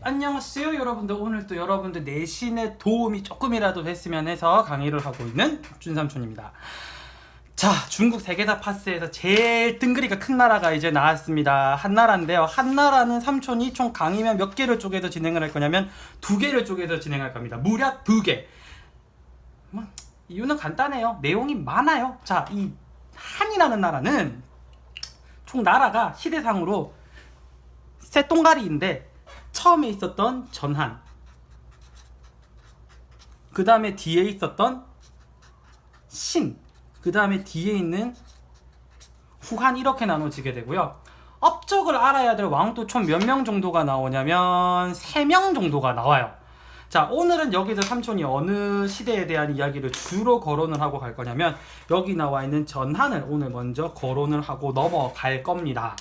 안녕하세요 여러분들. 오늘 또 여러분들 내신에 도움이 조금이라도 됐으면 해서 강의를 하고 있는 준삼촌입니다. 자, 중국 세계사 파스에서 제일 뜬그리가 큰 나라가 이제 나왔습니다. 한나라인데요. 한나라는 삼촌이 총 강의면 몇 개를 쪼개서 진행을 할 거냐면 2개를 쪼개서 진행할 겁니다. 무려 2개. 이유는 간단해요. 내용이 많아요. 자, 이 한이라는 나라는 총 나라가 시대상으로 세 동가리인데 처음에 있었던 전한, 그 다음에 뒤에 있었던 신, 그 다음에 뒤에 있는 후한, 이렇게 나눠지게 되고요. 업적을 알아야 될 왕도 총 몇 명 정도가 나오냐면 3명 정도가 나와요. 자, 오늘은 여기서 삼촌이 어느 시대에 대한 이야기를 주로 거론을 하고 갈 거냐면 여기 나와 있는 전한을 오늘 먼저 거론을 하고 넘어갈 겁니다.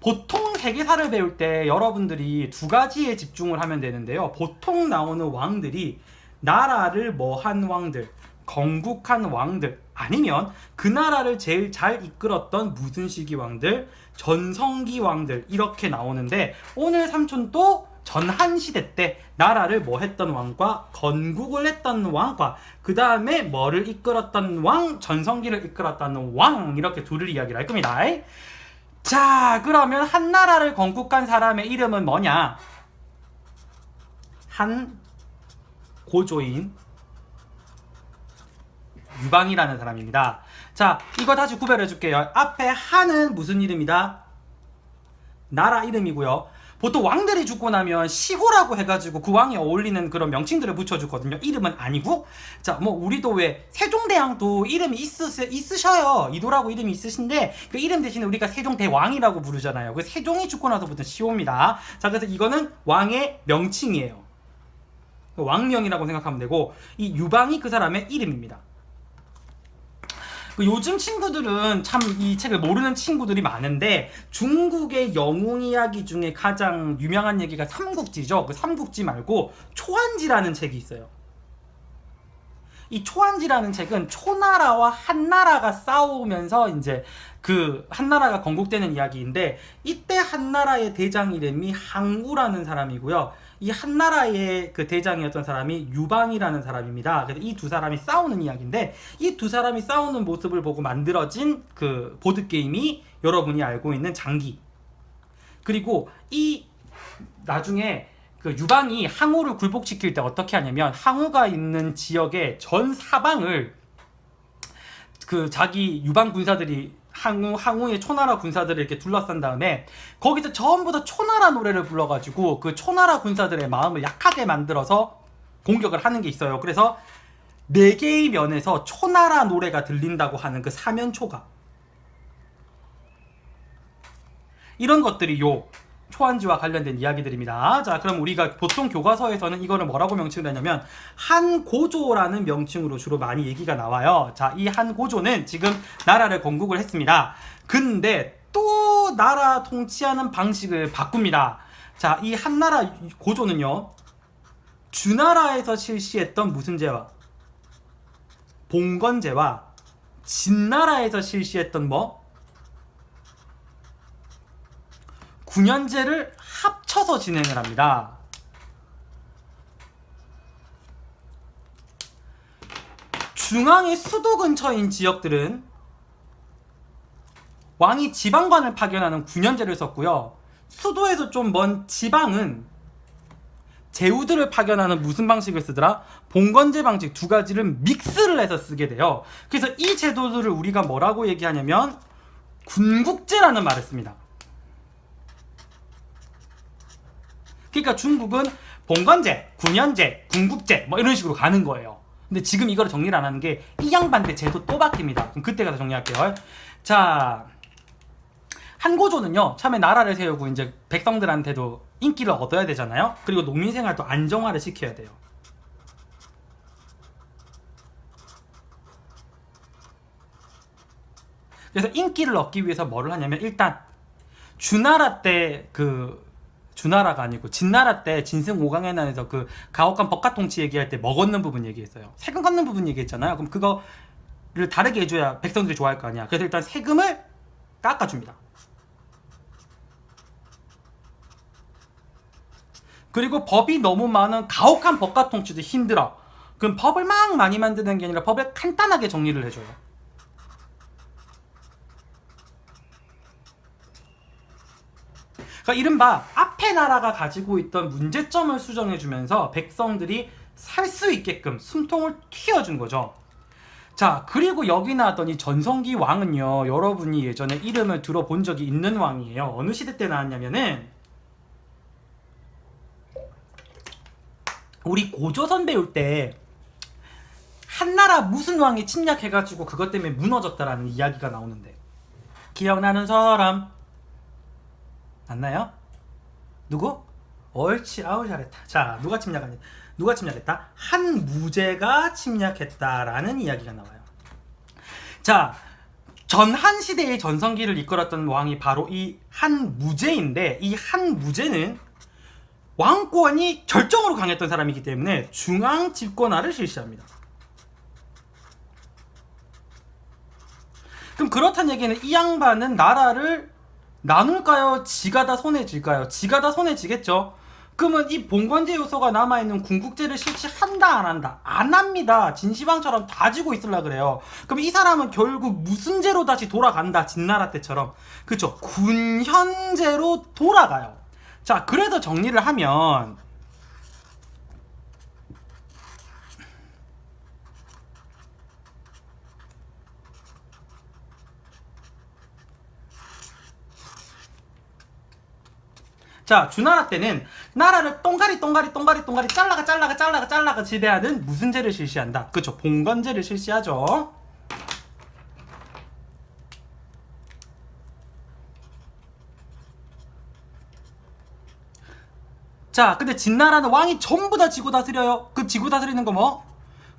보통 세계사를 배울 때 여러분들이 2가지에 집중을 하면 되는데요. 보통 나오는 왕들이 나라를 뭐한 왕들, 건국한 왕들, 아니면 그 나라를 제일 잘 이끌었던 무슨 시기 왕들, 전성기 왕들, 이렇게 나오는데 오늘 삼촌 또 전한시대 때 나라를 뭐 했던 왕과 건국을 했던 왕과 그 다음에 뭐를 이끌었던 왕, 전성기를 이끌었던 왕, 이렇게 둘을 이야기를 할 겁니다. 자, 그러면 한나라를 건국한 사람의 이름은 뭐냐? 한 고조인 유방이라는 사람입니다. 자, 이거 다시 구별해 줄게요. 앞에 한은 무슨 이름이다? 나라 이름이고요. 보통 왕들이 죽고 나면 시호라고 해가지고 그 왕에 어울리는 그런 명칭들을 붙여주거든요. 이름은 아니고, 자, 뭐 우리도 왜 세종대왕도 이름이 있으셔요. 이도라고 이름이 있으신데 그 이름 대신에 우리가 세종대왕이라고 부르잖아요. 그 세종이 죽고 나서부터 시호입니다. 자, 그래서 이거는 왕의 명칭이에요. 왕명이라고 생각하면 되고, 이 유방이 그 사람의 이름입니다. 요즘 친구들은 참 이 책을 모르는 친구들이 많은데 중국의 영웅 이야기 중에 가장 유명한 얘기가 삼국지죠. 그 삼국지 말고 초한지라는 책이 있어요. 이 초한지라는 책은 초나라와 한나라가 싸우면서 이제 그 한나라가 건국되는 이야기인데, 이때 한나라의 대장 이름이 항우라는 사람이고요. 이 한나라의 그 대장이었던 사람이 유방이라는 사람입니다. 그래서 이 두 사람이 싸우는 이야기인데, 이 두 사람이 싸우는 모습을 보고 만들어진 그 보드게임이 여러분이 알고 있는 장기. 그리고 이 나중에 그 유방이 항우를 굴복시킬 때 어떻게 하냐면, 항우가 있는 지역의 전 사방을 그 자기 유방 군사들이 항우의 초나라 군사들을 이렇게 둘러싼 다음에 거기서 전부 다 초나라 노래를 불러가지고 그 초나라 군사들의 마음을 약하게 만들어서 공격을 하는 게 있어요. 그래서 4개의 면에서 초나라 노래가 들린다고 하는 그 사면초가, 이런 것들이 요 초한지와 관련된 이야기들입니다. 자, 그럼 우리가 보통 교과서에서는 이거를 뭐라고 명칭을 하냐면 한고조라는 명칭으로 주로 많이 얘기가 나와요. 자, 이 한고조는 지금 나라를 건국을 했습니다. 근데 또 나라 통치하는 방식을 바꿉니다. 자, 이 한나라 고조는요, 주나라에서 실시했던 무슨 제와 봉건제와 진나라에서 실시했던 군연제를 합쳐서 진행을 합니다. 중앙의 수도 근처인 지역들은 왕이 지방관을 파견하는 군연제를 썼고요. 수도에서 좀 먼 지방은 제후들을 파견하는 무슨 방식을 쓰더라? 봉건제 방식, 2가지를 믹스를 해서 쓰게 돼요. 그래서 이 제도들을 우리가 뭐라고 얘기하냐면 군국제라는 말을 씁니다. 그러니까 중국은 봉건제, 군연제, 군국제 뭐 이런 식으로 가는 거예요. 근데 지금 이걸 정리를 안 하는 게 이 양반대 제도 또 바뀝니다. 그럼 그때 가서 정리할게요. 자, 한고조는요, 처음에 나라를 세우고 이제 백성들한테도 인기를 얻어야 되잖아요. 그리고 농민생활도 안정화를 시켜야 돼요. 그래서 인기를 얻기 위해서 뭐를 하냐면, 일단 주나라 때 주나라가 아니고 진나라 때 진승 오강해난에서 그 가혹한 법가 통치 얘기할 때 먹었는 부분 얘기했어요. 세금 걷는 부분 얘기했잖아요. 그럼 그거를 다르게 해줘야 백성들이 좋아할 거 아니야. 그래서 일단 세금을 깎아줍니다. 그리고 법이 너무 많은 가혹한 법과 통치도 힘들어. 그럼 법을 막 많이 만드는 게 아니라 법을 간단하게 정리를 해줘요. 그러니까 이른바 앞에 나라가 가지고 있던 문제점을 수정해주면서 백성들이 살 수 있게끔 숨통을 틔워준 거죠. 자, 그리고 여기 나왔던 이 전성기 왕은요, 여러분이 예전에 이름을 들어본 적이 있는 왕이에요. 어느 시대 때 나왔냐면은 우리 고조선 배울 때 한나라 무슨 왕이 침략해가지고 그것 때문에 무너졌다라는 이야기가 나오는데 기억나는 사람 맞나요? 누구? 옳지, 아우 잘했다. 자, 누가 침략했다? 한무제가 침략했다라는 이야기가 나와요. 자, 전한 시대의 전성기를 이끌었던 왕이 바로 이 한무제인데, 이 한무제는 왕권이 절정으로 강했던 사람이기 때문에 중앙 집권화를 실시합니다. 그럼 그렇다는 얘기는 이 양반은 나라를 나눌까요? 지가 다 손에 쥘까요? 지가 다 손에 쥐겠죠? 그러면 이 봉건제 요소가 남아있는 궁극제를 실시한다 안 한다? 안 합니다. 진시황처럼 다 쥐고 있으려 그래요. 그럼 이 사람은 결국 무슨 제로 다시 돌아간다? 진나라 때처럼. 그쵸? 군현제로 돌아가요. 자, 그래서 정리를 하면 자, 주나라 때는 나라를 똥가리 잘라가 지배하는 무슨 제를 실시한다? 그쵸? 봉건제를 실시하죠. 자, 근데 진나라는 왕이 전부 다 지고 다스려요. 그 지고 다스리는 거 뭐?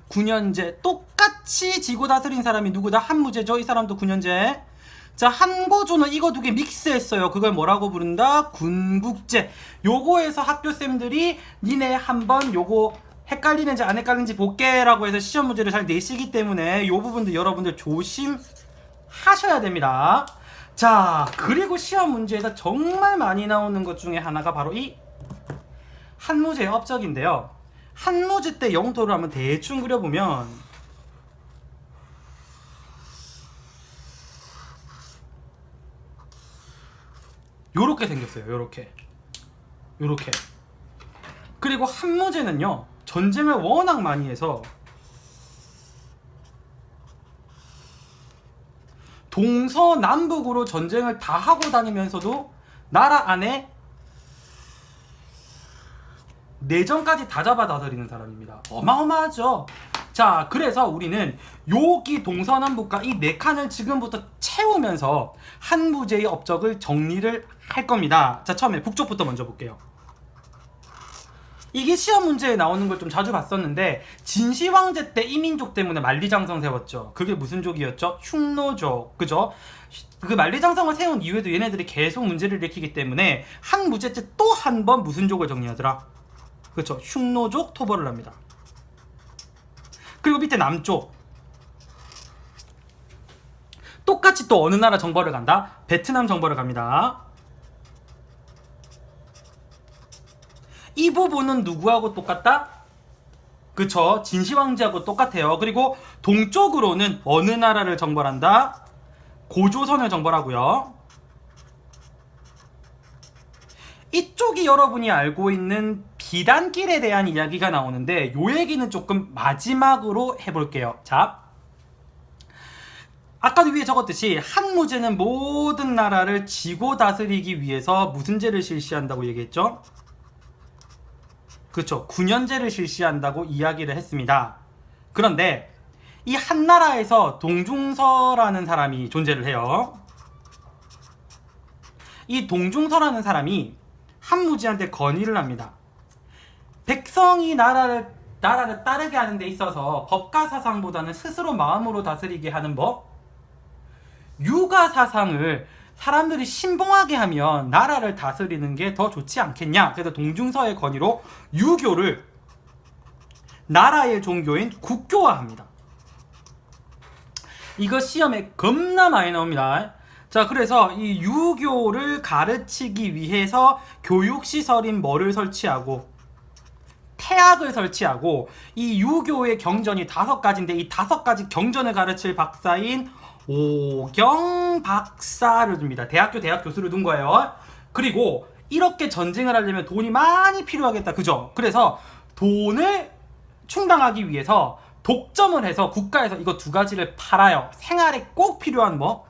군현제. 똑같이 지고 다스린 사람이 누구다? 한무제죠. 이 사람도 군현제. 자, 한고조는 이거 두 개 믹스했어요. 그걸 뭐라고 부른다? 군국제. 요거에서 학교쌤들이 니네 한번 요거 헷갈리는지 안 헷갈리는지 볼게라고 해서 시험 문제를 잘 내시기 때문에 요 부분도 여러분들 조심하셔야 됩니다. 자, 그리고 시험 문제에서 정말 많이 나오는 것 중에 하나가 바로 이 한무제의 업적인데요. 한무제 때 영토를 한번 대충 그려보면 요렇게 생겼어요. 요렇게. 그리고 한무제는요, 전쟁을 워낙 많이 해서 동서남북으로 전쟁을 다 하고 다니면서도 나라 안에 내전까지 다 잡아 다스리는 사람입니다. 어마어마하죠. 자, 그래서 우리는 여기 동서남북과 이 네 칸을 지금부터 채우면서 한무제의 업적을 정리를 할 겁니다. 자, 처음에 북쪽부터 먼저 볼게요. 이게 시험 문제에 나오는 걸 좀 자주 봤었는데, 진시황제 때 이민족 때문에 만리장성 세웠죠. 그게 무슨 족이었죠? 흉노족. 그죠? 그 만리장성을 세운 이후에도 얘네들이 계속 문제를 일으키기 때문에 한무제 때 또 한 번 무슨 족을 정리하더라? 그렇죠. 흉노족 토벌을 합니다. 그리고 밑에 남쪽 똑같이 또 어느 나라 정벌을 간다? 베트남 정벌을 갑니다. 이 부분은 누구하고 똑같다? 그쵸. 진시황제하고 똑같아요. 그리고 동쪽으로는 어느 나라를 정벌한다? 고조선을 정벌하고요. 이쪽이 여러분이 알고 있는 비단길에 대한 이야기가 나오는데, 요 얘기는 조금 마지막으로 해볼게요. 자, 아까도 위에 적었듯이 한무제는 모든 나라를 지고 다스리기 위해서 무슨 제를 실시한다고 얘기했죠? 그렇죠. 군현제를 실시한다고 이야기를 했습니다. 그런데 이 한나라에서 동중서라는 사람이 존재를 해요. 이 동중서라는 사람이 한무제한테 건의를 합니다. 백성이 나라를 따르게 하는 데 있어서 법가 사상보다는 스스로 마음으로 다스리게 하는 법, 유가 사상을 사람들이 신봉하게 하면 나라를 다스리는 게 더 좋지 않겠냐. 그래서 동중서의 건의로 유교를 나라의 종교인 국교화합니다. 이거 시험에 겁나 많이 나옵니다. 자, 그래서 이 유교를 가르치기 위해서 교육시설인 뭐를 설치하고, 태학을 설치하고 이 유교의 경전이 5가지인데 이 5가지 경전을 가르칠 박사인 오경 박사를 둡니다. 대학 교수를 둔 거예요. 그리고 이렇게 전쟁을 하려면 돈이 많이 필요하겠다. 그죠? 그래서 돈을 충당하기 위해서 독점을 해서 국가에서 이거 2가지를 팔아요. 생활에 꼭 필요한 뭐?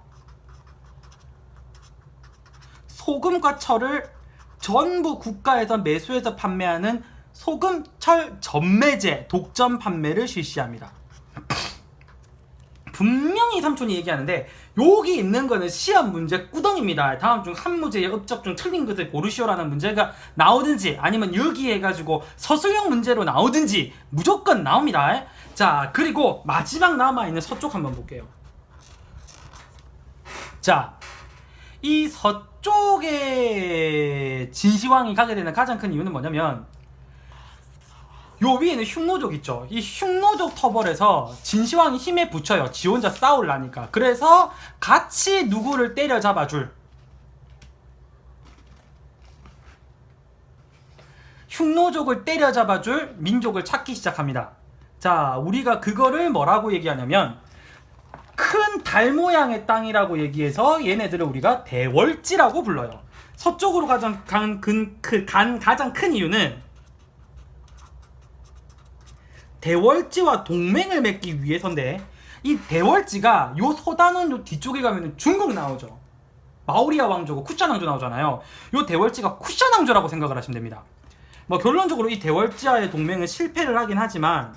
소금과 철을 전부 국가에서 매수해서 판매하는 소금, 철, 전매제 독점 판매를 실시합니다. 분명히 삼촌이 얘기하는데 여기 있는 거는 시험 문제 꾸덩입니다. 다음 중 한 문제의 업적 중 틀린 것을 고르시오라는 문제가 나오든지 아니면 유기해가지고 서술형 문제로 나오든지 무조건 나옵니다. 자, 그리고 마지막 남아있는 서쪽 한번 볼게요. 자, 이 서쪽에 진시황이 가게 되는 가장 큰 이유는 뭐냐면 요 위에는 흉노족 있죠. 이 흉노족 터벌에서 진시황이 힘에 붙여요. 지 혼자 싸우려니까. 그래서 같이 누구를 때려잡아줄 흉노족을 때려잡아줄 민족을 찾기 시작합니다. 자, 우리가 그거를 뭐라고 얘기하냐면 큰 달 모양의 땅이라고 얘기해서 얘네들을 우리가 대월지라고 불러요. 서쪽으로 가장 간 가장 큰 이유는 대월지와 동맹을 맺기 위해서인데 이 대월지가 요 소단원 요 뒤쪽에 가면 중국 나오죠. 마우리아 왕조고 쿠샤 왕조 나오잖아요. 요 대월지가 쿠샤 왕조라고 생각을 하시면 됩니다. 뭐 결론적으로 이 대월지와의 동맹은 실패를 하긴 하지만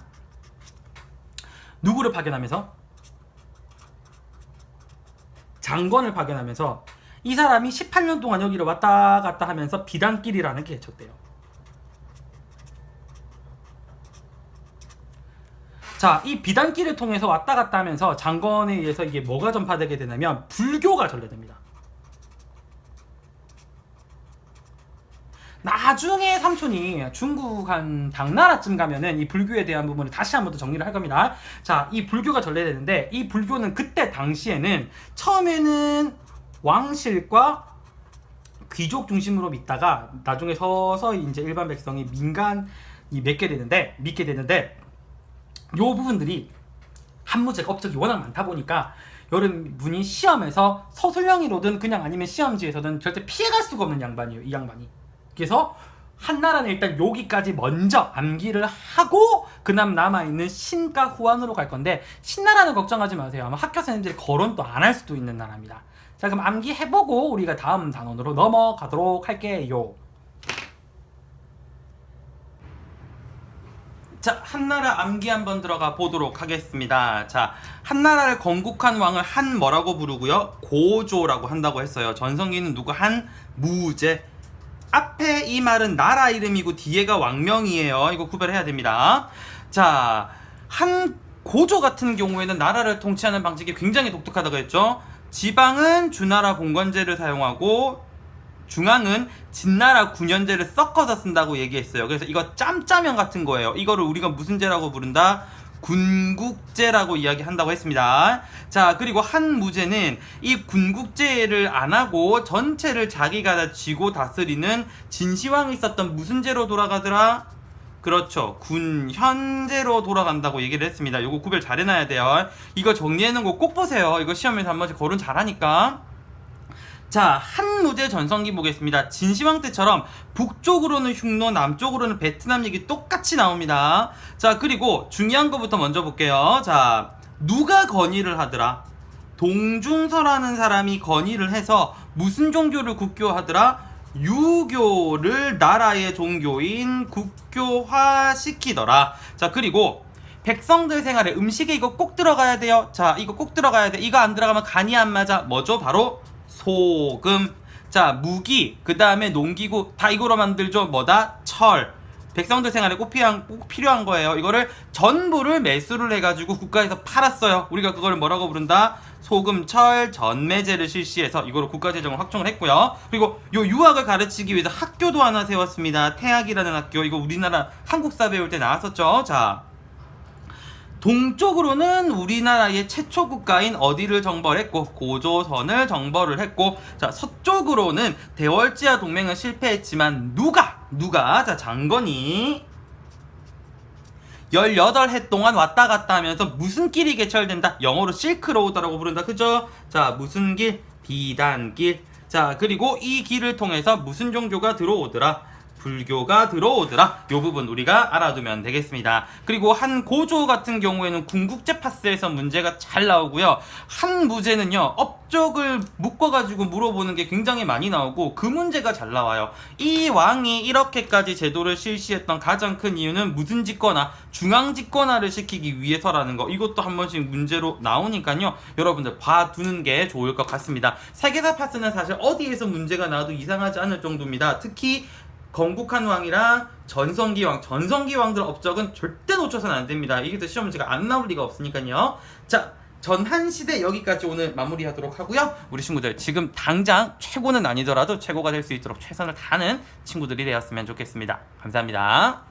누구를 파견하면서? 장건을 파견하면서 이 사람이 18년 동안 여기를 왔다 갔다 하면서 비단길이라는 게 개쳤대요. 자, 이 비단길을 통해서 왔다 갔다 하면서 장건에 의해서 이게 뭐가 전파되게 되냐면 불교가 전래됩니다. 나중에 삼촌이 중국 한 당나라쯤 가면은 이 불교에 대한 부분을 다시 한 번 더 정리를 할 겁니다. 자, 이 불교가 전래되는데 이 불교는 그때 당시에는 처음에는 왕실과 귀족 중심으로 믿다가 나중에 서서히 이제 일반 백성이 민간이 믿게 되는데 요 부분들이 한 문제가 업적이 워낙 많다 보니까 여러분이 시험에서 서술형이로든 그냥 아니면 시험지에서든 절대 피해갈 수가 없는 양반이에요. 이 양반이. 그래서 한나라는 일단 여기까지 먼저 암기를 하고 그다음 남아있는 신과 후한으로 갈 건데 신나라는 걱정하지 마세요. 아마 학교 선생님들이 거론도 안 할 수도 있는 나라입니다. 자, 그럼 암기해보고 우리가 다음 단원으로 넘어가도록 할게요. 자, 한나라 암기 한번 들어가 보도록 하겠습니다. 자, 한나라를 건국한 왕을 한 뭐라고 부르고요? 고조라고 한다고 했어요. 전성기는 누구? 한무제. 앞에 이 말은 나라 이름이고 뒤에가 왕명이에요. 이거 구별해야 됩니다. 자, 한 고조 같은 경우에는 나라를 통치하는 방식이 굉장히 독특하다고 했죠. 지방은 주나라 봉건제를 사용하고 중앙은 진나라 군현제를 섞어서 쓴다고 얘기했어요. 그래서 이거 짬짜면 같은 거예요. 이거를 우리가 무슨 제라고 부른다? 군국제라고 이야기한다고 했습니다. 자, 그리고 한무제는 이 군국제를 안 하고 전체를 자기가 다 쥐고 다스리는 진시황이 썼던 무슨 제로 돌아가더라? 그렇죠. 군현제로 돌아간다고 얘기를 했습니다. 이거 구별 잘 해놔야 돼요. 이거 정리해놓은 거 꼭 보세요. 이거 시험에서 한 번씩 거론 잘하니까. 자, 한무제 전성기 보겠습니다. 진시황 때처럼 북쪽으로는 흉노, 남쪽으로는 베트남 얘기 똑같이 나옵니다. 자, 그리고 중요한 거부터 먼저 볼게요. 자, 누가 건의를 하더라? 동중서라는 사람이 건의를 해서 무슨 종교를 국교하더라? 유교를 나라의 종교인 국교화 시키더라. 자, 그리고 백성들 생활에 음식에 이거 꼭 들어가야 돼요. 자, 이거 꼭 들어가야 돼. 이거 안 들어가면 간이 안 맞아. 뭐죠? 바로 소금. 자, 무기, 그 다음에 농기구 다 이거로 만들죠. 뭐다? 철. 백성들 생활에 꼭 필요한 거예요. 이거를 전부를 매수를 해가지고 국가에서 팔았어요. 우리가 그거를 뭐라고 부른다? 소금, 철, 전매제를 실시해서 이거로 국가재정을 확충을 했고요. 그리고 요 유학을 가르치기 위해서 학교도 하나 세웠습니다. 태학이라는 학교. 이거 우리나라 한국사 배울 때 나왔었죠. 자, 동쪽으로는 우리나라의 최초 국가인 어디를 정벌했고 고조선을 정벌을 했고, 자, 서쪽으로는 대월지와 동맹은 실패했지만 누가 자, 장건이 18해 동안 왔다 갔다 하면서 무슨 길이 개철된다? 영어로 실크로우드라고 부른다. 그죠? 자, 무슨 길? 비단길. 자, 그리고 이 길을 통해서 무슨 종교가 들어오더라? 불교가 들어오더라. 이 부분 우리가 알아두면 되겠습니다. 그리고 한 고조 같은 경우에는 궁극제 파스에서 문제가 잘 나오고요. 한 무제는요, 업적을 묶어가지고 물어보는 게 굉장히 많이 나오고 그 문제가 잘 나와요. 이 왕이 이렇게까지 제도를 실시했던 가장 큰 이유는 무슨 집권화, 중앙 집권화를 시키기 위해서라는 거. 이것도 한 번씩 문제로 나오니까요. 여러분들 봐두는 게 좋을 것 같습니다. 세계사 파스는 사실 어디에서 문제가 나와도 이상하지 않을 정도입니다. 특히 건국한 왕이랑 전성기 왕들 업적은 절대 놓쳐서는 안 됩니다. 이게 또 시험 문제가 안 나올 리가 없으니까요. 자, 전한시대 여기까지 오늘 마무리하도록 하고요. 우리 친구들 지금 당장 최고는 아니더라도 최고가 될 수 있도록 최선을 다하는 친구들이 되었으면 좋겠습니다. 감사합니다.